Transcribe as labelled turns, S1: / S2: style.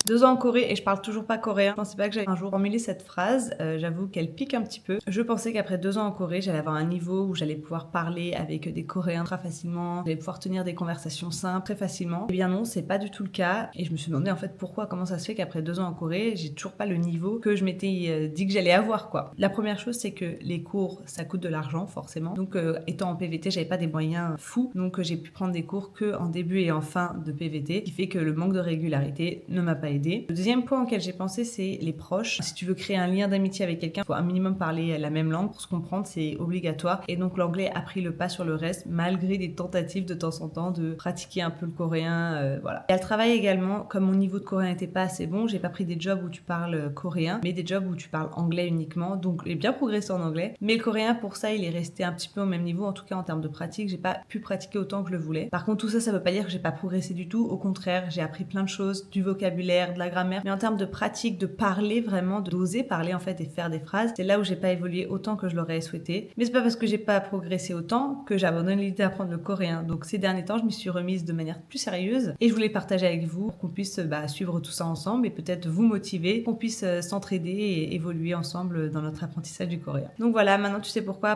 S1: 2 ans en Corée et je parle toujours pas coréen. Je pensais pas que j'allais un jour formuler cette phrase. J'avoue qu'elle pique un petit peu. Je pensais qu'après 2 ans en Corée, j'allais avoir un niveau où j'allais pouvoir parler avec des Coréens très facilement, j'allais pouvoir tenir des conversations simples très facilement. Eh bien non, c'est pas du tout le cas. Et je me suis demandé en fait pourquoi, comment ça se fait qu'après 2 ans en Corée, j'ai toujours pas le niveau que je m'étais dit que j'allais avoir, quoi. La première chose, c'est que les cours, ça coûte de l'argent forcément. Donc étant en PVT, j'avais pas des moyens fous, donc j'ai pu prendre des cours que en début et en fin de PVT, ce qui fait que le manque de régularité ne m'a pas aidé. Le deuxième point auquel j'ai pensé, c'est les proches. Si tu veux créer un lien d'amitié avec quelqu'un, il faut un minimum parler la même langue pour se comprendre, c'est obligatoire. Et donc l'anglais a pris le pas sur le reste, malgré des tentatives de temps en temps de pratiquer un peu le coréen, voilà. Et à le travail également, comme mon niveau de coréen n'était pas assez bon, j'ai pas pris des jobs où tu parles coréen, mais des jobs où tu parles anglais uniquement. Donc j'ai bien progressé en anglais, mais le coréen pour ça, il est resté un petit peu au même niveau, en tout cas en termes de pratique, j'ai pas pu pratiquer autant que je le voulais. Par contre, tout ça, ça veut pas dire que j'ai pas progressé du tout. Au contraire, j'ai appris plein de choses, du vocabulaire, de la grammaire, mais en termes de pratique, de parler vraiment, d'oser parler en fait et faire des phrases, c'est là où j'ai pas évolué autant que je l'aurais souhaité. Mais c'est pas parce que j'ai pas progressé autant que j'abandonne l'idée d'apprendre le coréen. Donc ces derniers temps, je m'y suis remise de manière plus sérieuse et je voulais partager avec vous pour qu'on puisse suivre tout ça ensemble et peut-être vous motiver, qu'on puisse s'entraider et évoluer ensemble dans notre apprentissage du coréen. Donc voilà, maintenant tu sais pourquoi.